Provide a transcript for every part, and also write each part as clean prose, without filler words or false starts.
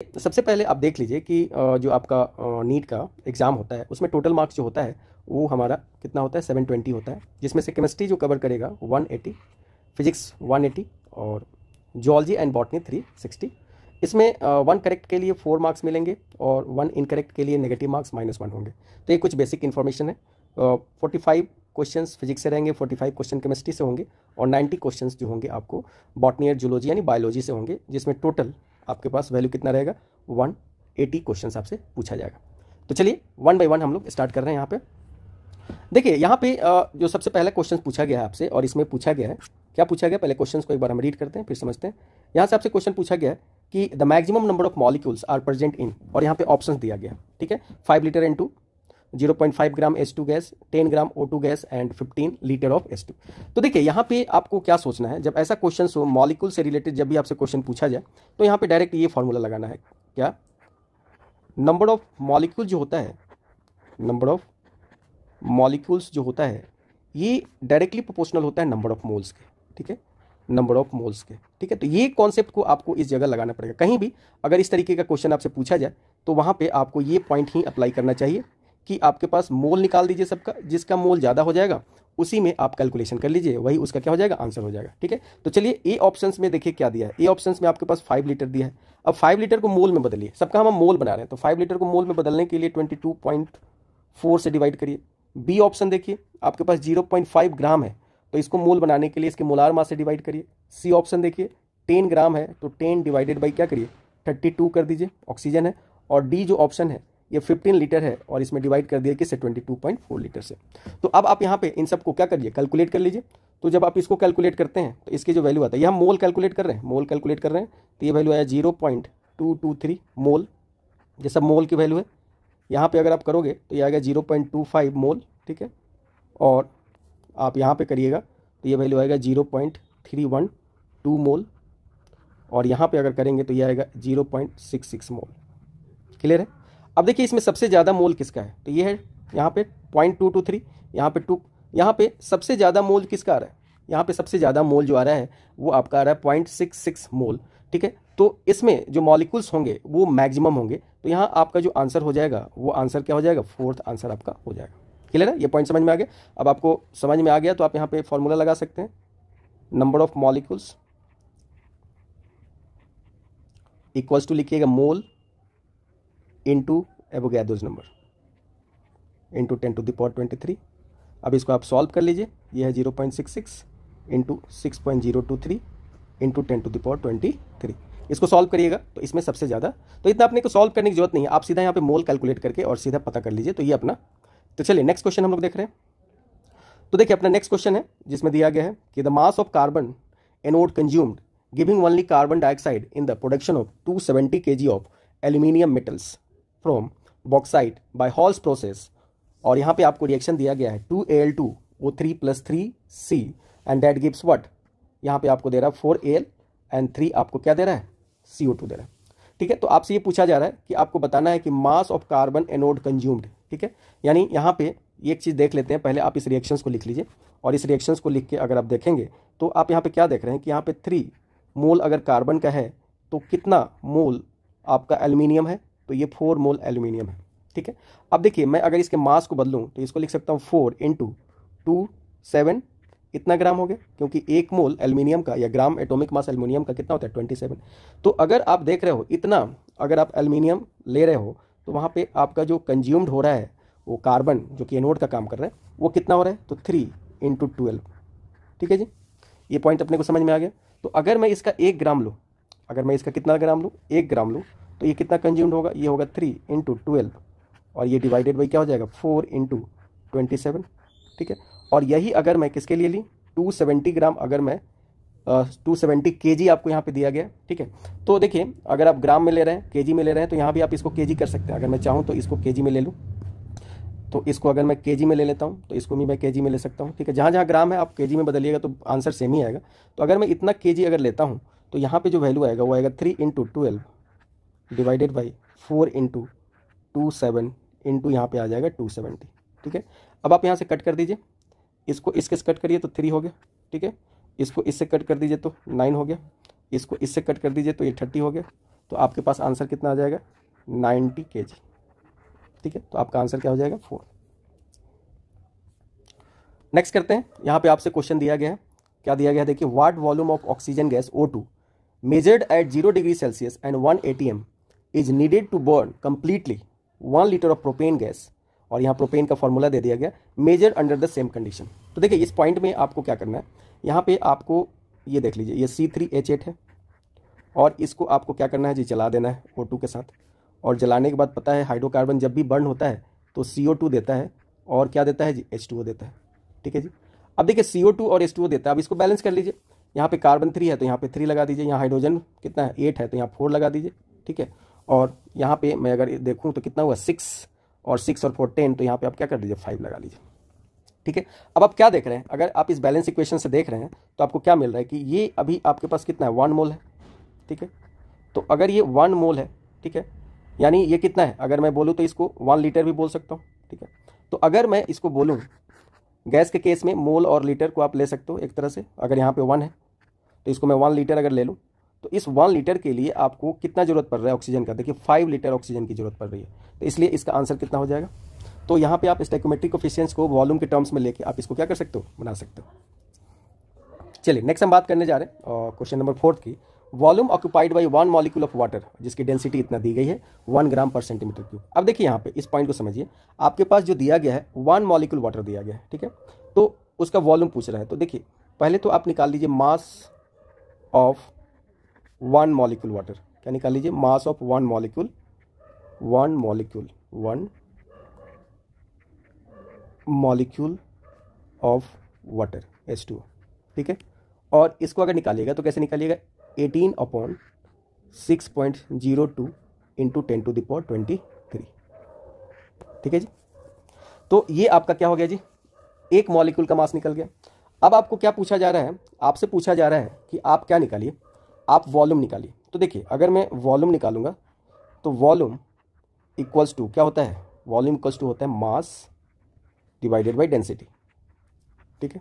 सबसे पहले आप देख लीजिए कि जो आपका नीट का एग्ज़ाम होता है उसमें टोटल मार्क्स जो होता है वो हमारा कितना होता है 720 होता है, जिसमें से केमिस्ट्री जो कवर करेगा 180, फिजिक्स 180 और जूलॉजी एंड बॉटनी 360। इसमें 1 करेक्ट के लिए 4 मार्क्स मिलेंगे और 1 इनकरेक्ट के लिए नेगेटिव मार्क्स -1 होंगे। तो ये कुछ बेसिक इन्फॉर्मेशन है। 45 क्वेश्चंस फिजिक्स से रहेंगे, 45 क्वेश्चन केमिस्ट्री से होंगे और 90 क्वेश्चंस जो होंगे आपको बॉटनी और जूलॉजी यानी बायोलॉजी से होंगे, जिसमें टोटल आपके पास वैल्यू कितना रहेगा 180 क्वेश्चंस आपसे पूछा जाएगा। तो चलिए 1 बाय 1 हम लोग स्टार्ट कर रहे हैं। यहाँ पे देखिए, यहाँ पे जो सबसे पहला क्वेश्चन पूछा गया है आपसे और इसमें पूछा गया है, क्या पूछा गया, पहले क्वेश्चन को एक बार हम रीड करते हैं फिर समझते हैं। यहाँ से आपसे क्वेश्चन पूछा गया है कि the maximum number of molecules are present in, और यहाँ पे ऑप्शन दिया गया है, ठीक है। 5 litre N2, 0.5 gram H2 gas, 10 gram O2 gas and 15 litre of H2। तो देखिए यहाँ पे आपको क्या सोचना है, जब ऐसा क्वेश्चन हो मॉलिक्यूल से रिलेटेड, जब भी आपसे क्वेश्चन पूछा जाए तो यहाँ पे डायरेक्ट ये फॉर्मूला लगाना है, क्या, नंबर ऑफ मॉलिक्यूल जो होता है, नंबर ऑफ मॉलिक्यूल्स जो होता है ये डायरेक्टली प्रोपोर्शनल होता है नंबर ऑफ मोल्स के, ठीक है, नंबर ऑफ मोल्स के, ठीक है। तो ये कॉन्सेप्ट को आपको इस जगह लगाना पड़ेगा। कहीं भी अगर इस तरीके का क्वेश्चन आपसे पूछा जाए तो वहाँ पे आपको ये पॉइंट ही अप्लाई करना चाहिए कि आपके पास मोल निकाल दीजिए सबका, जिसका मोल ज़्यादा हो जाएगा उसी में आप कैलकुलेशन कर लीजिए, वही उसका क्या हो जाएगा, आंसर हो जाएगा, ठीक है। तो चलिए ए ऑप्शंस में देखिए क्या दिया है। ए ऑप्शंस में आपके पास 5 लीटर दिया है। अब 5 लीटर को मोल में बदलिए, सबका हम मोल बना रहे हैं तो 5 लीटर को मोल में बदलने के लिए 22.4 से डिवाइड करिए। बी ऑप्शन देखिए आपके पास 0.5 ग्राम है तो इसको मोल बनाने के लिए इसके मोलार मास से डिवाइड करिए। सी ऑप्शन देखिए 10 ग्राम है तो 10 डिवाइडेड बाई क्या करिए 32 कर दीजिए, ऑक्सीजन है। और डी जो ऑप्शन है ये 15 लीटर है और इसमें डिवाइड कर दिया किससे 22.4 लीटर से। तो अब आप यहाँ पे इन सबको क्या करिए, कैलकुलेट कर लीजिए। तो जब आप इसको कैलकुलेट करते हैं तो इसकी जो वैल्यू आता है, ये हम मोल कैलकुलेट कर रहे हैं, मोल कैलकुलेट कर रहे हैं, तो ये वैल्यू आया 0.223 मोल, ये सब मोल की वैल्यू है। यहाँ पे अगर आप करोगे तो ये आएगा 0.25 मोल, ठीक है। और आप यहाँ पे करिएगा तो ये वैल्यू आएगा 0.312 मोल और यहाँ पे अगर करेंगे तो ये आएगा 0.66 मोल। क्लियर है। अब देखिए इसमें सबसे ज़्यादा मोल किसका है, तो ये है यहाँ पे 0.223, यहाँ पे 2, यहाँ पे सबसे ज़्यादा मोल किसका आ रहा है, यहाँ पे सबसे ज़्यादा मोल जो आ रहा है वो आपका आ रहा है 0.66 मोल, ठीक है। तो इसमें जो मॉलिक्यूल्स होंगे वो मैक्सिमम होंगे, तो यहाँ आपका जो आंसर हो जाएगा वो आंसर क्या हो जाएगा, 4th आंसर आपका हो जाएगा। क्लियर है, ये पॉइंट समझ में आ गया। अब आपको समझ में आ गया तो आप यहाँ पे फॉर्मूला लगा सकते हैं, number of molecules equals to लिखिएगा mole into Avogadro's number into 10⁻23। अब इसको आप सॉल्व कर लीजिए, ये है 0.66 इंटू 6.023 इंटू 10⁻23। इसको सॉल्व करिएगा तो इसमें सबसे ज़्यादा, तो इतना अपने को सॉल्व करने की जरूरत नहीं है, आप सीधा यहाँ पे मोल कैलकुलेट करके और सीधा पता कर लीजिए, तो ये अपना। तो चलिए नेक्स्ट क्वेश्चन हम लोग देख रहे हैं। तो देखिए अपना नेक्स्ट क्वेश्चन है जिसमें दिया गया है कि the mass of carbon anode consumed giving only carbon dioxide in the production of 270 kg of aluminium metals from bauxite by Hall's process. और यहाँ पे आपको रिएक्शन दिया गया है 2Al2O3 + 3C and that gives what, यहाँ पे आपको दे रहा है 4Al एंड 3 आपको क्या दे रहा है, CO2 दे रहा है, ठीक है। तो आपसे ये पूछा जा रहा है कि आपको बताना है कि मास ऑफ कार्बन एनोड कंज्यूम्ड, ठीक है। यानी यहाँ पे एक चीज़ देख लेते हैं, पहले आप इस रिएक्शंस को लिख लीजिए और इस रिएक्शंस को लिख के अगर आप देखेंगे तो आप यहाँ पे क्या देख रहे हैं कि यहाँ पे 3 मोल अगर कार्बन का है तो कितना मोल आपका एल्यूमिनियम है, तो ये 4 मोल एल्यूमिनियम है, ठीक है। अब देखिए मैं अगर इसके मास को बदलूँ तो इसको लिख सकता हूँ 4 × 27 इतना ग्राम हो गया, क्योंकि 1 मोल एल्यूमिनियम का या ग्राम एटॉमिक मास एल्यूमिनियम का कितना होता है 27। तो अगर आप देख रहे हो इतना, अगर आप एल्यूमिनियम ले रहे हो तो वहाँ पे आपका जो कंज्यूम्ड हो रहा है वो कार्बन जो कि एनोड का काम कर रहा है वो कितना हो रहा है, तो 3 × 12, ठीक है जी। ये पॉइंट अपने को समझ में आ गया। तो अगर मैं इसका 1 ग्राम लूँ, अगर मैं इसका कितना ग्राम लूँ, 1 ग्राम लूँ, तो ये कितना कंज्यूम्ड होगा, ये होगा 3 × 12 और ये डिवाइडेड बाई क्या हो जाएगा 4 × 27, ठीक है। और यही अगर मैं किसके लिए ली 270 ग्राम, अगर मैं 270 kg आपको यहाँ पे दिया गया, ठीक है। तो देखिए अगर आप ग्राम में ले रहे हैं, kg में ले रहे हैं, तो यहाँ भी आप इसको kg कर सकते हैं। अगर मैं चाहूँ तो इसको kg में ले लूँ, तो इसको अगर मैं kg में ले लेता हूँ तो इसको भी मैं kg में ले सकता हूँ, ठीक है। जहाँ जहाँ ग्राम है आप kg में बदलिएगा तो आंसर सेम ही आएगा। तो अगर मैं इतना kg अगर लेता हूँ तो यहाँ पे जो वैल्यू आएगा वो आएगा 3 × 12 डिवाइडेड बाई 4 × 27 इंटू यहाँ पे आ जाएगा 270, ठीक है। अब आप यहाँ से कट कर दीजिए, इसको इसके से कट करिए तो 3 हो गया, ठीक है। इसको इससे कट कर दीजिए तो 9 हो गया, इसको इससे कट कर दीजिए तो ये 30 हो गया, तो आपके पास आंसर कितना आ जाएगा 90 kg। ठीक है, तो आपका आंसर क्या हो जाएगा 4। नेक्स्ट करते हैं। यहाँ पे आपसे क्वेश्चन दिया गया है, क्या दिया गया है देखिए, what volume of oxygen gas O2 measured at 0 degree Celsius and 1 atm is needed to burn completely 1 litre of propane gas, और यहाँ प्रोपेन का फॉर्मूला दे दिया गया, measure under the same condition. तो देखिए इस पॉइंट में आपको क्या करना है, यहाँ पे आपको ये देख लीजिए, ये C3H8 है, और इसको आपको क्या करना है जी, जला देना है O2 के साथ। और जलाने के बाद पता है हाइड्रोकार्बन जब भी बर्न होता है तो CO2 देता है, और क्या देता है जी, H2O देता है। ठीक है जी, अब देखिए CO2 और H2O देता है, अब इसको बैलेंस कर लीजिए। यहाँ पे कार्बन 3 है तो यहाँ पे 3 लगा दीजिए, यहाँ हाइड्रोजन कितना है 8 है तो यहाँ 4 लगा दीजिए। ठीक है, और यहाँ पे मैं अगर देखूँ तो कितना हुआ 6, और 6 और 4 10, तो यहाँ पे आप क्या कर दीजिए 5 लगा लीजिए। ठीक है, अब आप क्या देख रहे हैं, अगर आप इस बैलेंस इक्वेशन से देख रहे हैं तो आपको क्या मिल रहा है कि ये अभी आपके पास कितना है 1 मोल है। ठीक है, तो अगर ये 1 मोल है, ठीक है, यानी ये कितना है, अगर मैं बोलूँ तो इसको 1 लीटर भी बोल सकता हूँ। ठीक है, तो अगर मैं इसको बोलूँ गैस के केस में मोल और लीटर को आप ले सकते हो एक तरह से, अगर यहाँ पे 1 है तो इसको मैं 1 लीटर अगर ले लूँ तो इस 1 लीटर के लिए आपको कितना ज़रूरत पड़ रहा है ऑक्सीजन का, देखिए 5 लीटर ऑक्सीजन की ज़रूरत पड़ रही है, तो इसलिए इसका आंसर कितना हो जाएगा। तो यहाँ पे आप स्टोइकोमेट्रिक कोफिशिएंट्स को वॉल्यूम के टर्म्स में लेके आप इसको क्या कर सकते हो, बना सकते हो। चलिए नेक्स्ट हम बात करने जा रहे हैं क्वेश्चन नंबर 4 की, volume occupied by 1 molecule of water, जिसकी डेंसिटी इतना दी गई है 1 ग्राम पर सेंटीमीटर क्यूब। अब देखिए यहाँ पे इस पॉइंट को समझिए, आपके पास जो दिया गया है 1 मॉलिक्यूल वाटर दिया गया है। ठीक है, तो उसका वॉल्यूम पूछ रहा है, तो देखिए पहले तो आप निकाल लीजिए मास ऑफ 1 मॉलिक्यूल वाटर, क्या निकाल लीजिए, mass of 1 molecule, 1 molecule of water H2O। ठीक है, और इसको अगर निकालिएगा तो कैसे निकालिएगा, 18/6.02 इंटू 10⁻23। ठीक है जी, तो ये आपका क्या हो गया जी, 1 मॉलिक्यूल का मास निकल गया। अब आपको क्या पूछा जा रहा है, आपसे पूछा जा रहा है कि आप क्या निकालिए, आप वॉल्यूम निकालिए। तो देखिए अगर मैं वॉल्यूम निकालूंगा तो वॉल्यूम इक्वल्स टू क्या होता है, वॉल्यूम इक्वल्स टू होता है मास डिवाइडेड बाई डेंसिटी। ठीक है,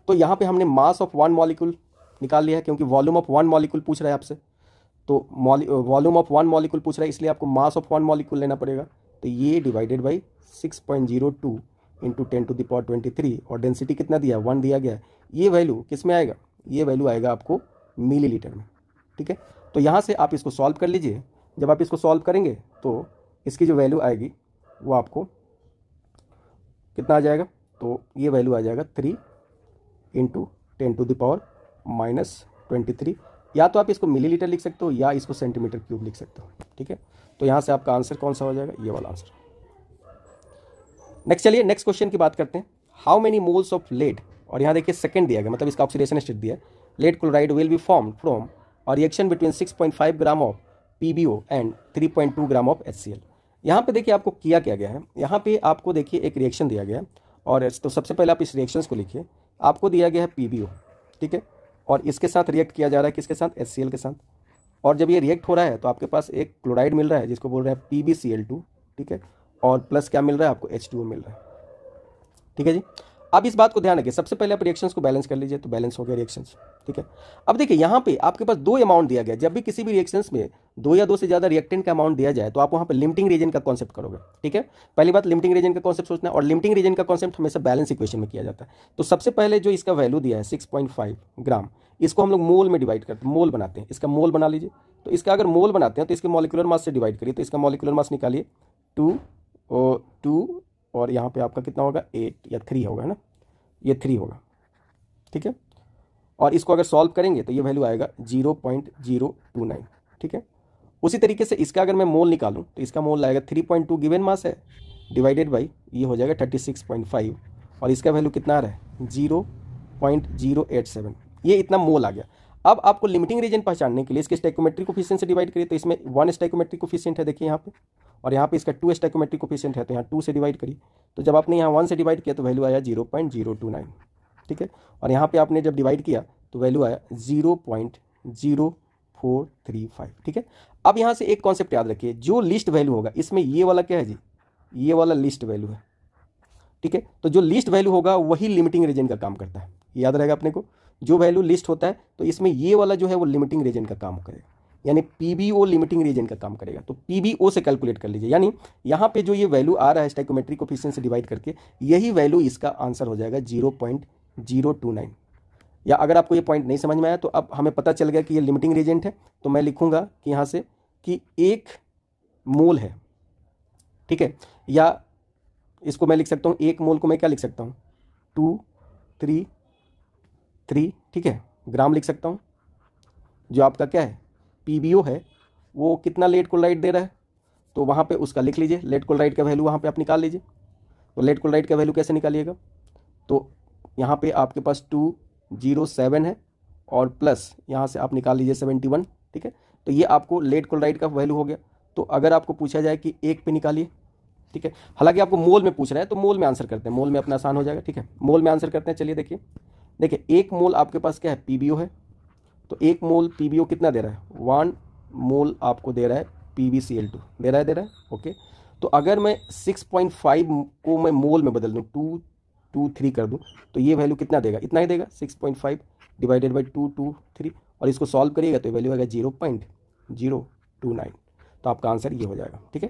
तो यहाँ पे हमने मास ऑफ 1 मॉलिक्यूल निकाल लिया है, क्योंकि वॉल्यूम ऑफ 1 मॉलिक्यूल पूछ रहा है आपसे, तो वॉल्यूम ऑफ 1 मॉलिक्यूल पूछ रहा है, इसलिए आपको मास ऑफ 1 मॉलिक्यूल लेना पड़ेगा। तो ये डिवाइडेड बाई 6.02 इंटू 10⁻23, और डेंसिटी कितना दिया, 1 दिया गया है। ये वैल्यू किस में आएगा, ये वैल्यू आएगा आपको मिलीलीटर में। ठीक है, तो यहाँ से आप इसको सॉल्व कर लीजिए। जब आप इसको सॉल्व करेंगे तो इसकी जो वैल्यू आएगी वो आपको कितना आ जाएगा, तो ये वैल्यू आ जाएगा 3 इंटू 10⁻⁻23। या तो आप इसको मिलीलीटर लिख सकते हो या इसको सेंटीमीटर क्यूब लिख सकते हो। ठीक है, तो यहाँ से आपका आंसर कौन सा हो जाएगा, ये वाला आंसर। नेक्स्ट चलिए नेक्स्ट क्वेश्चन की बात करते हैं, how many moles of lead, और यहाँ देखिए सेकंड दिया गया, मतलब इसका ऑक्सीडेशन स्टेट दिया है, lead chloride will be formed from और reaction between 6.5 gram of PbO and 3.2 gram of HCl। यहाँ पे देखिए आपको किया क्या गया है, यहाँ पे आपको देखिए एक रिएक्शन दिया गया है, और तो सबसे पहले आप इस रिएक्शंस को लिखिए। आपको दिया गया है PbO, ठीक है, और इसके साथ रिएक्ट किया जा रहा है किसके साथ, HCl के साथ। और जब ये रिएक्ट हो रहा है तो आपके पास एक क्लोराइड मिल रहा है जिसको बोल रहे हैं PbCl2, ठीक है, और प्लस क्या मिल रहा है आपको, H2O मिल रहा है। ठीक है जी, अब इस बात को ध्यान रखिए, सबसे पहले आप रिएक्शंस को बैलेंस कर लीजिए, तो बैलेंस हो गया रिएक्शंस। ठीक है, अब देखिए यहाँ पे आपके पास 2 अमाउंट दिया गया, जब भी किसी भी रिएक्शंस में 2 या 2 से ज़्यादा रिएक्टेंट का अमाउंट दिया जाए तो आप वहाँ पे लिमिटिंग रीजन का कॉन्सेप्ट करोगे। ठीक है, पहली बात लिमिटिंग रीजन का कॉन्सेप्ट सोचना है, और लिमिटिंग रीजन का कॉन्सेप्ट हमेशा बैलेंस इक्वेशन में किया जाता है। तो सबसे पहले जो इसका वैल्यू दिया है 6.5 ग्राम, इसको हम लोग मोल में डिवाइड करते हैं, मोल बनाते हैं, इसका मोल बना लीजिए। तो इसका अगर मोल बनाते हैं तो इसके मॉलिक्यूलर मास से डिवाइड करिए, तो इसका मॉलिक्यूलर मास निकालिए 2 और यहाँ पे आपका कितना होगा 8 या 3 होगा, है ना, ये 3 होगा। ठीक है, और इसको अगर सॉल्व करेंगे तो ये वैल्यू आएगा 0.029। ठीक है, उसी तरीके से इसका अगर मैं मोल निकालूं तो इसका मोल आएगा 3.2 गिवन मास है डिवाइडेड बाई ये हो जाएगा 36.5, और इसका वैल्यू कितना आ रहा है 0.087, ये इतना मोल आ गया। अब आपको लिमिटिंग रीजन पहचानने के लिए इसके स्टोइकोमेट्रिक कोफिशिएंट से डिवाइड करिए, तो इसमें 1 स्टोइकोमेट्रिक कोफिशिएंट है देखिए यहाँ पे, और यहाँ पे इसका 2 स्टोइकोमेट्रिक कोफिशिएंट है, तो यहाँ 2 से डिवाइड करिए। तो जब आपने यहाँ 1 से डिवाइड किया तो वैल्यू आया 0.029। ठीक है, और यहाँ पे आपने जब डिवाइड किया तो वैल्यू आया 0.0435। ठीक है, अब यहाँ से एक कॉन्सेप्ट याद रखिए, जो लिस्ट वैल्यू होगा इसमें ये वाला क्या है जी, ये वाला लिस्ट वैल्यू है। ठीक है, तो जो लिस्ट वैल्यू होगा वही लिमिटिंग रीजन का काम करता है, याद रहेगा अपने को, जो वैल्यू लिस्ट होता है तो इसमें ये वाला जो है वो लिमिटिंग रीजन का काम करेगा। यानी पीबीओ लिमिटिंग रीजन का काम करेगा। तो पीबीओ से कैलकुलेट कर लीजिए, यानी यहाँ पे जो ये वैल्यू आ रहा है स्टोइकोमेट्रिक कोफिशिएंट से डिवाइड करके, यही वैल्यू इसका आंसर हो जाएगा 0.029। या अगर आपको ये पॉइंट नहीं समझ में आया तो अब हमें पता चल गया कि ये लिमिटिंग रीजेंट है, तो मैं लिखूंगा कि यहाँ से कि 1 मोल है, ठीक है। या इसको मैं लिख सकता हूँ, 1 मोल को मैं क्या लिख सकता हूँ, 233, ठीक है, ग्राम लिख सकता हूँ। जो आपका क्या है पीबीओ है वो कितना लेड क्लोराइड दे रहा है, तो वहाँ पे उसका लिख लीजिए, लेड क्लोराइड का वैल्यू वहाँ पे आप निकाल लीजिए। तो लेड क्लोराइड का वैल्यू कैसे निकालिएगा, तो यहाँ पे आपके पास 207 है और प्लस यहाँ से आप निकाल लीजिए 71, ठीक है। तो ये आपको लेड क्लोराइड का वैल्यू हो गया। तो अगर आपको पूछा जाए कि 1 पे निकालिए, ठीक है, हालांकि आपको मोल में पूछ रहा है तो मोल में आंसर करते हैं, मोल में अपना आसान हो जाएगा, ठीक है, मोल में आंसर करते हैं। चलिए देखिए 1 मोल आपके पास क्या है पीबीओ है, तो 1 मोल पीबीओ कितना दे रहा है, 1 मोल आपको दे रहा है PbCl2 दे रहा है, ओके। तो अगर मैं 6.5 को मैं मोल में बदल दूँ, 223 कर दूँ, तो ये वैल्यू कितना देगा, इतना ही देगा, 6.5 डिवाइडेड बाई 223, और इसको सॉल्व करिएगा तो वैल्यू आएगा 0.029। तो आपका आंसर ये हो जाएगा, ठीक है।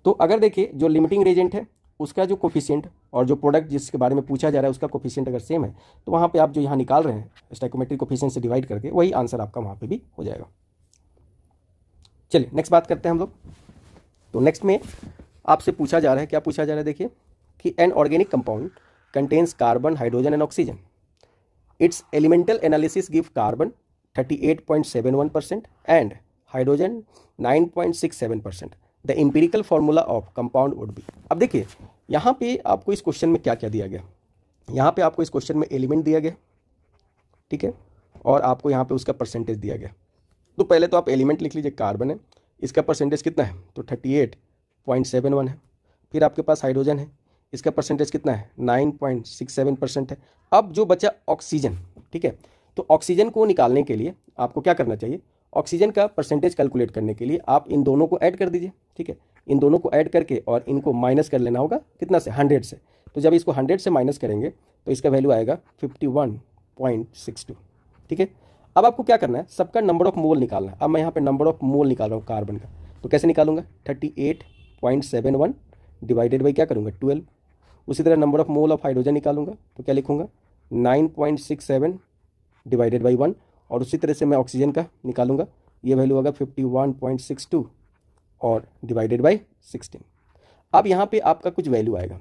तो अगर देखिए जो लिमिटिंग रेजेंट है उसका जो कोफिशिएंट और जो प्रोडक्ट जिसके बारे में पूछा जा रहा है उसका कोफिशिएंट अगर सेम है, तो वहाँ पे आप जो यहाँ निकाल रहे हैं स्टोइकोमेट्रिक कोफिशिएंट से डिवाइड करके, वही आंसर आपका वहाँ पे भी हो जाएगा। चलिए नेक्स्ट बात करते हैं हम लोग। तो नेक्स्ट में आपसे पूछा जा रहा है, क्या पूछा जा रहा है, देखिए कि an organic compound contains carbon, hydrogen and oxygen. It's elemental analysis give carbon 38.71% and hydrogen 9.67%। The empirical formula of compound would be. अब देखिए यहाँ पे आपको इस क्वेश्चन में क्या क्या दिया गया, यहाँ पे आपको इस क्वेश्चन में एलिमेंट दिया गया, ठीक है, और आपको यहाँ पे उसका परसेंटेज दिया गया। तो पहले तो आप एलिमेंट लिख लीजिए, कार्बन है, इसका परसेंटेज कितना है, तो 38.71 है। फिर आपके पास हाइड्रोजन है, इसका परसेंटेज कितना है, 9.67% है। अब जो बचा ऑक्सीजन, ठीक है, तो ऑक्सीजन को निकालने के लिए आपको क्या करना चाहिए, ऑक्सीजन का परसेंटेज कैलकुलेट करने के लिए आप इन दोनों को ऐड कर दीजिए, ठीक है, इन दोनों को ऐड करके और इनको माइनस कर लेना होगा कितना से, 100 से। तो जब इसको 100 से माइनस करेंगे तो इसका वैल्यू आएगा 51.62, ठीक है। अब आपको क्या करना है, सबका नंबर ऑफ मोल निकालना है। अब मैं यहाँ पे नंबर ऑफ मोल निकाल रहा हूँ कार्बन का, तो कैसे निकालूंगा, 38.71 डिवाइडेड बाई क्या करूँगा, 12। उसी तरह number of mole of hydrogen निकालूंगा, तो क्या लिखूंगा, 9.67 डिवाइडेड बाई 1, और उसी तरह से मैं ऑक्सीजन का निकालूंगा, ये वैल्यू होगा 51.62 और डिवाइडेड बाई 16। अब यहाँ पे आपका कुछ वैल्यू आएगा,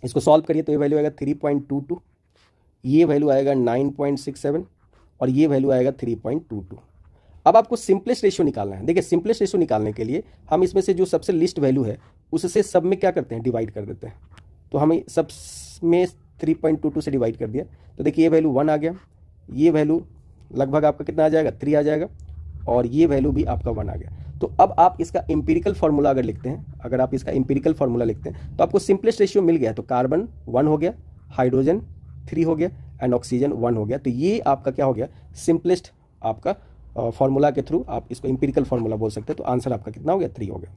इसको सॉल्व करिए तो ये वैल्यू आएगा 3.22, ये वैल्यू आएगा 9.67 और ये वैल्यू आएगा 3.22। अब आपको सिंपलेस्ट रेशियो निकालना है। देखिए सिंपलेस्ट रेशियो निकालने के लिए हम इसमें से जो सबसे लिस्ट वैल्यू है उससे सब में क्या करते हैं, डिवाइड कर देते हैं। तो हमें सब में 3.22 से डिवाइड कर दिया, तो देखिए ये वैल्यू 1 आ गया, ये वैल्यू लगभग आपका कितना आ जाएगा, 3 आ जाएगा, और ये वैल्यू भी आपका 1 आ गया। तो अब आप इसका एम्पिरिकल फार्मूला अगर लिखते हैं, अगर आप इसका एम्पिरिकल फार्मूला लिखते हैं तो आपको सिंपलेस्ट रेशियो मिल गया। तो कार्बन 1 हो गया, हाइड्रोजन 3 हो गया एंड ऑक्सीजन 1 हो गया। तो ये आपका क्या हो गया, सिंपलेस्ट आपका फार्मूला के थ्रू आप इसको एम्पिरिकल फार्मूला बोल सकते हैं। तो आंसर आपका कितना हो गया, 3 हो गया।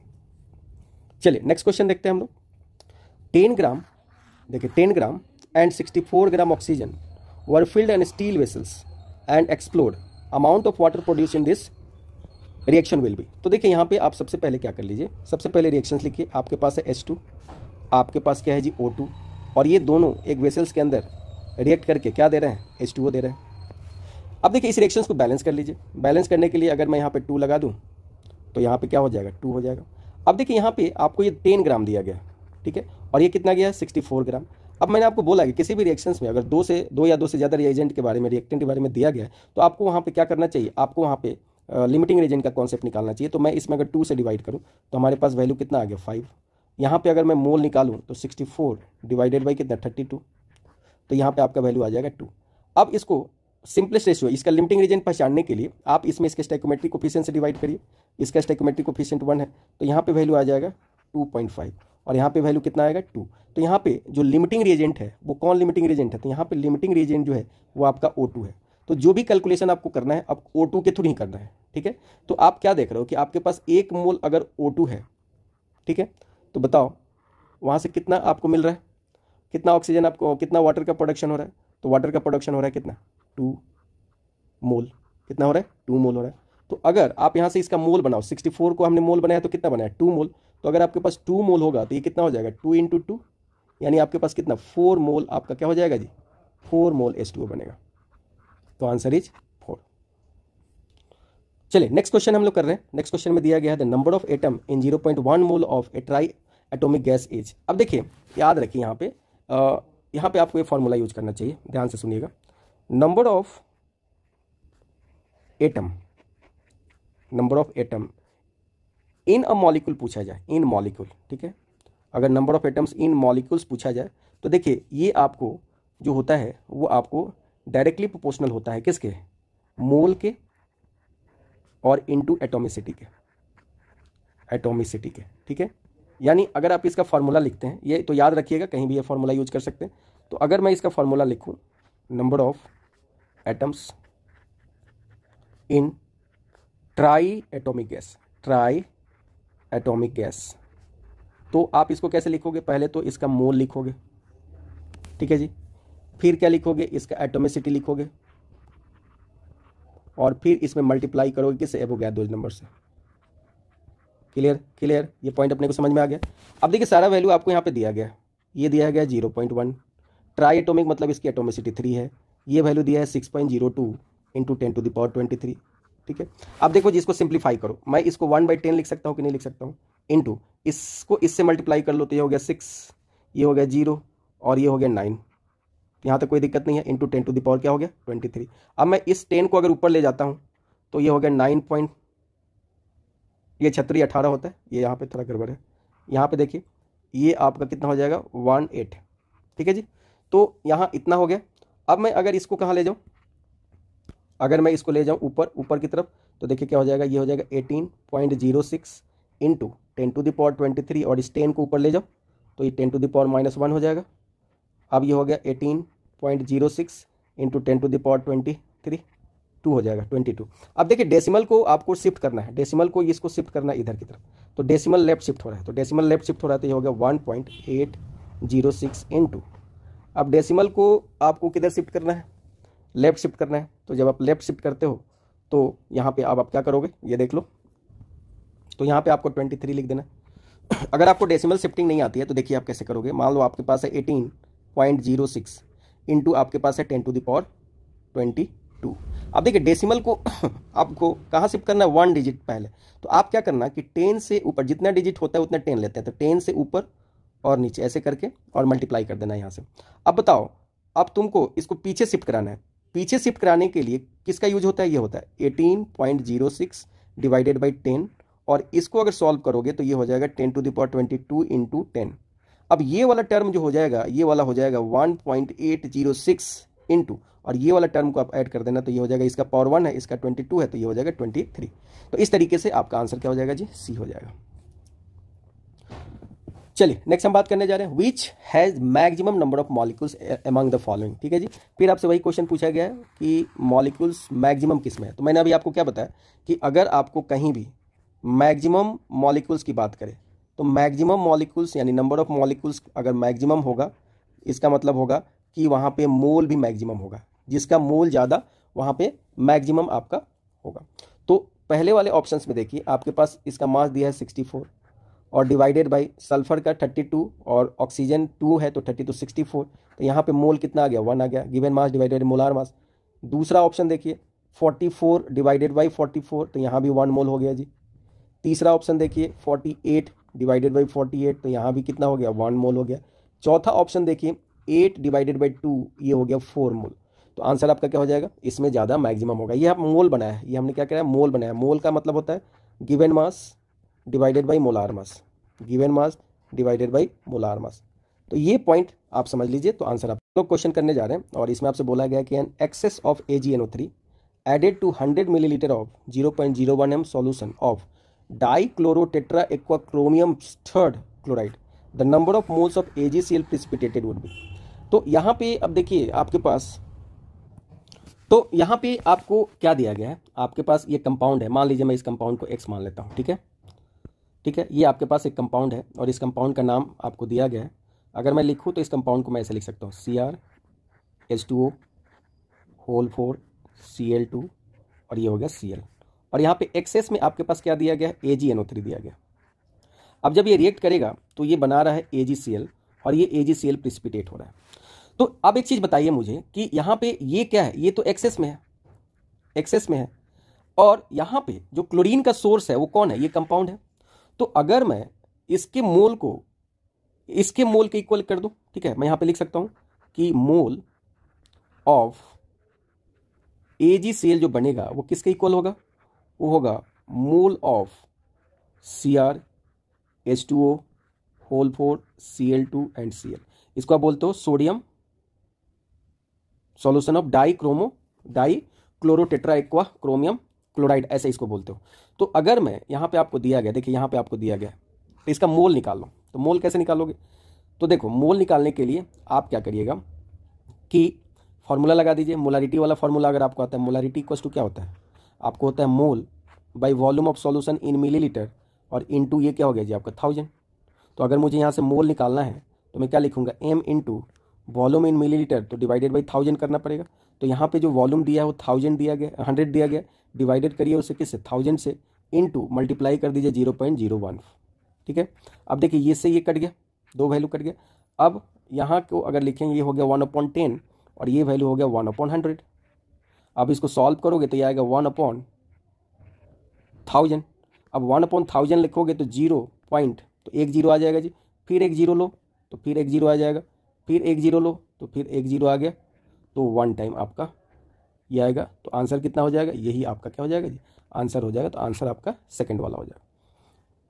चलिए नेक्स्ट क्वेश्चन देखते हैं हम लोग। 10 ग्राम, देखिए 10 gram and 64 gram oxygen were filled in steel vessels and explode, amount of water produce in this reaction will be. तो देखिए यहाँ पे आप सबसे पहले क्या कर लीजिए, सबसे पहले रिएक्शंस लिखिए। आपके पास है H2, आपके पास क्या है जी O2, और ये दोनों एक वेसल्स के अंदर रिएक्ट करके क्या दे रहे हैं, H2O दे रहे हैं। अब देखिए इस रिएक्शंस को बैलेंस कर लीजिए। बैलेंस करने के लिए अगर मैं यहाँ पे 2 लगा दूँ तो यहाँ पे क्या हो जाएगा, 2 हो जाएगा। अब देखिए यहाँ पे आपको ये 10 ग्राम दिया गया, ठीक है, और ये कितना गया है, 64 ग्राम। अब मैंने आपको बोला कि किसी भी रिएक्शंस में अगर 2 या 2 से ज़्यादा रिएजेंट के बारे में, रिएक्टेंट के बारे में दिया गया है, तो आपको वहाँ पे क्या करना चाहिए, आपको वहाँ पे लिमिटिंग रिएजेंट का कॉन्सेप्ट निकालना चाहिए। तो मैं इसमें अगर 2 से डिवाइड करूँ तो हमारे पास वैल्यू कितना आ गया, 5। यहाँ पे अगर मैं मोल निकालूँ तो 64 डिवाइडेड बाई कितना, 32, तो यहाँ पे आपका वैल्यू आ जाएगा 2। अब इसको सिंपलेस्ट रेशियो, इसका लिमिटिंग रीजन पहचानने के लिए आप इसमें इसके स्टोइकोमेट्रिक कोफिशिएंट से डिवाइड करिए। इसका स्टोइकोमेट्रिक कोफिशिएंट 1 है, तो यहाँ पे वैल्यू आ जाएगा 2.5, और यहाँ पे वैल्यू कितना आएगा, 2। तो यहाँ पे जो लिमिटिंग रिएजेंट है वो कौन लिमिटिंग रिएजेंट है, तो यहाँ पे लिमिटिंग रिएजेंट जो है वो आपका O2 है। तो जो भी कैलकुलेशन आपको करना है अब O2 के थ्रू ही करना है, ठीक है। तो आप क्या देख रहे हो कि आपके पास 1 मोल अगर O2 है, ठीक है, तो बताओ वहाँ से कितना आपको मिल रहा है, कितना ऑक्सीजन आपको, कितना वाटर का प्रोडक्शन हो रहा है। तो वाटर का प्रोडक्शन हो रहा है कितना, 2 मोल, कितना हो रहा है, 2 मोल हो रहा है। तो अगर आप यहाँ से इसका मोल बनाओ, 64 को हमने मोल बनाया तो कितना बनाया 2 मोल, तो अगर आपके पास 2 मोल होगा तो ये कितना हो जाएगा 2 × 2, यानी आपके पास कितना 4 मोल आपका क्या हो जाएगा जी, 4 मोल H2O बनेगा। तो आंसर इज 4। चलिए नेक्स्ट क्वेश्चन हम लोग कर रहे हैं। नेक्स्ट क्वेश्चन में दिया गया है the number of atom in 0.1 mole of A try atomic gas is. अब देखिए याद रखिए यहाँ पे आपको ये फॉर्मूला यूज करना चाहिए, ध्यान से सुनिएगा। Number of atom in a molecule पूछा जाए, इन मॉलिक्यूल, ठीक है। अगर number of atoms in molecules पूछा जाए तो देखिए ये आपको जो होता है वो आपको डायरेक्टली प्रोपोर्शनल होता है किसके, मोल के और इनटू एटॉमिसिटी के, ठीक है। यानी अगर आप इसका फॉर्मूला लिखते हैं, ये तो याद रखिएगा, कहीं भी ये फॉर्मूला यूज कर सकते हैं। तो अगर मैं इसका फॉर्मूला लिखूं number of atoms in try atomic gas, तो आप इसको कैसे लिखोगे, पहले तो इसका मोल लिखोगे, ठीक है जी, फिर क्या लिखोगे, इसका एटॉमिसिटी लिखोगे, और फिर इसमें मल्टीप्लाई करोगे किससे, एवोगैड्रो नंबर से। क्लियर, ये पॉइंट अपने को समझ में आ गया। अब देखिए सारा वैल्यू आपको यहाँ पे दिया गया है, ये दिया गया 0.1, ट्राई एटॉमिक मतलब इसकी एटॉमिसिटी 3 है, ये वैल्यू दिया है 6.02 × 10⁻23, ठीक है। अब देखो जी इसको सिंप्लीफाई करो, मैं इसको 1/10 लिख सकता हूँ कि नहीं लिख सकता हूँ, इनटू इसको इससे मल्टीप्लाई कर लो तो ये हो गया 6, ये हो गया 0 और ये हो गया 9, यहाँ तक कोई दिक्कत नहीं है, इनटू 10⁻ क्या हो गया 23। अब मैं इस 10 को अगर ऊपर ले जाता हूँ तो ये हो गया 9 ये 18 होता है, ये यहाँ पे थोड़ा गड़बड़ है, यहाँ पे देखिए ये आपका कितना हो जाएगा 18, ठीक है जी। तो यहाँ इतना हो गया। अब मैं अगर इसको कहाँ ले जाऊँ, अगर मैं इसको ले जाऊँ ऊपर की तरफ तो देखिए क्या हो जाएगा, ये हो जाएगा 18.06 × 10⁻23, और इस 10 को ऊपर ले जाओ तो ये 10⁻−1 हो जाएगा। अब ये हो गया 18.06 × 10⁻23, 2 हो जाएगा 22। अब देखिए डेसिमल को आपको शिफ्ट करना है, डेसिमल को इसको शिफ्ट करना है इधर की तरफ, तो डेसिमल लेफ्ट शिफ्ट हो रहा है, तो डेसिमल लेफ्ट शिफ्ट हो रहा है तो ये हो गया 1.806 × अब डेसिमल को आपको किधर शिफ्ट करना है, लेफ्ट शिफ्ट करना है। तो जब आप लेफ्ट शिफ्ट करते हो तो यहाँ पे आप क्या करोगे, ये देख लो, तो यहाँ पे आपको 23 लिख देना। अगर आपको डेसिमल शिफ्टिंग नहीं आती है तो देखिए आप कैसे करोगे, मान लो आपके पास है 18.06 इंटू आपके पास है 10⁻22। अब देखिए डेसिमल को आपको कहाँ शिफ्ट करना है, 1 डिजिट पहले, तो आप क्या करना कि 10 से ऊपर जितना डिजिट होता है उतना 10 लेते हैं, तो 10 से ऊपर और नीचे ऐसे करके और मल्टीप्लाई कर देना यहाँ से। अब बताओ, अब तुमको इसको पीछे शिफ्ट कराना है, पीछे शिफ्ट कराने के लिए किसका यूज होता है, ये होता है 18.06 डिवाइडेड बाई 10, और इसको अगर सॉल्व करोगे तो ये हो जाएगा 10⁻22 × 10। अब ये वाला टर्म जो हो जाएगा, ये वाला हो जाएगा 1.806 इंटू, और ये वाला टर्म को आप ऐड कर देना तो ये हो जाएगा, इसका पावर 1 है, इसका 22 है, तो ये हो जाएगा 23। तो इस तरीके से आपका आंसर क्या हो जाएगा जी, सी हो जाएगा। चलिए नेक्स्ट हम बात करने जा रहे हैं, which has maximum number of molecules among the following, ठीक है जी। फिर आपसे वही क्वेश्चन पूछा गया है कि मॉलिक्यूल्स मैक्सिमम किस में है। तो मैंने अभी आपको क्या बताया कि अगर आपको कहीं भी मैक्सिमम मॉलिक्यूल्स की बात करें तो मैक्सिमम मॉलिक्यूल्स यानी नंबर ऑफ मॉलिक्यूल्स अगर मैक्सिमम होगा, इसका मतलब होगा कि वहाँ पे मोल भी मैक्सिमम होगा, जिसका मोल ज़्यादा वहाँ पे मैक्सिमम आपका होगा। तो पहले वाले ऑप्शंस में देखिए आपके पास इसका मास दिया है 64 और डिवाइडेड बाई सल्फर का 32 और ऑक्सीजन 2 है तो 32 64, तो यहाँ पे मोल कितना आ गया 1 आ गया, given mass divided molar mass. दूसरा ऑप्शन देखिए 44 डिवाइडेड बाई 44, तो यहाँ भी 1 मोल हो गया जी। तीसरा ऑप्शन देखिए 48 डिवाइडेड बाई 48, तो यहाँ भी कितना हो गया 1 मोल हो गया। चौथा ऑप्शन देखिए 8 डिवाइडेड बाई 2, ये हो गया 4 मोल। तो आंसर आपका क्या हो जाएगा, इसमें ज़्यादा मैक्सिमम होगा। ये आप मोल बनाया है, ये हमने क्या किया है, मोल बनाया है। मोल का मतलब होता है given mass divided by molar mass, given mass divided by molar mass. तो ये पॉइंट आप समझ लीजिए। तो आंसर आप लोग क्वेश्चन करने जा रहे हैं और इसमें आपसे बोला गया कि an excess of AgNO3 added to 100 millilitre of 0.01 m solution of dichlorotetra aquachromium third chloride, the number of moles of AgCl precipitated would be. तो यहाँ पे अब देखिए आपके पास, तो यहाँ पे आपको क्या दिया गया है, आपके पास ये कंपाउंड है, मान लीजिए मैं इस कंपाउंड को X मान लेता हूँ, ठीक है, ठीक है। ये आपके पास एक कंपाउंड है और इस कंपाउंड का नाम आपको दिया गया है। अगर मैं लिखूँ तो इस कंपाउंड को मैं ऐसे लिख सकता हूँ CrH2O होल 4 Cl2 और ये हो गया Cl, और यहाँ पे एक्सेस में आपके पास क्या दिया गया है, AgNO3 दिया गया। अब जब ये रिएक्ट करेगा तो ये बना रहा है AgCl और ये AgCl प्रिसिपिटेट हो रहा है। तो अब एक चीज़ बताइए मुझे कि यहाँ पे ये क्या है, ये तो एक्सेस में है, एक्सेस में है, और यहाँ पे जो क्लोरीन का सोर्स है वो कौन है, ये कंपाउंड है। तो अगर मैं इसके मोल को इसके मोल के इक्वल कर दूं, ठीक है, मैं यहाँ पे लिख सकता हूँ कि मोल ऑफ AgCl जो बनेगा वो किसके इक्वल होगा, वो होगा mole of CrH2O whole 4 Cl2 and Cl। इसको आप बोलते हो sodium solution of di chlorotetra aqua chromium chloride, ऐसे इसको बोलते हो। तो अगर मैं यहाँ पे आपको दिया गया, देखिए यहाँ पे आपको दिया गया तो इसका मोल निकाल लो, तो मोल कैसे निकालोगे, तो देखो मोल निकालने के लिए आप क्या करिएगा कि फॉर्मूला लगा दीजिए, मोलारिटी वाला फॉर्मूला अगर आपको आता है, मोलारिटी इक्वल टू क्या होता है, आपको होता है mole by volume of solution in millilitre और इनटू ये क्या हो गया जी आपका 1000। तो अगर मुझे यहाँ से मोल निकालना है तो मैं क्या लिखूंगा, m इंटू वॉल्यूम इन मिलीलीटर, तो डिवाइडेड बाई 1000 करना पड़ेगा। तो यहाँ पे जो वॉल्यूम दिया है वो 1000 दिया गया, 100 दिया गया, डिवाइडेड करिए उसे किससे, 1000 से, इनटू मल्टीप्लाई कर दीजिए 0.01। ठीक है, अब देखिए ये से ये कट गया, दो वैल्यू कट गया। अब यहाँ को अगर लिखेंगे ये हो गया 1/10 और ये वैल्यू हो गया 1/100। अब इसको सॉल्व करोगे तो ये आएगा 1/1000। अब 1/1000 लिखोगे तो 0 पॉइंट, तो एक जीरो आ जाएगा जी, फिर एक जीरो लो तो फिर एक जीरो आ जाएगा, फिर एक जीरो लो तो फिर एक जीरो आ गया, तो 1 टाइम आपका ये आएगा। तो आंसर कितना हो जाएगा, यही आपका क्या हो जाएगा जी, आंसर हो जाएगा। तो आंसर आपका सेकंड वाला हो जाएगा।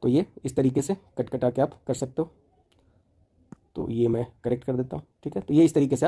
तो ये इस तरीके से कट कटा के आप कर सकते हो। तो ये मैं करेक्ट कर देता हूँ, ठीक है। तो ये इस तरीके से आप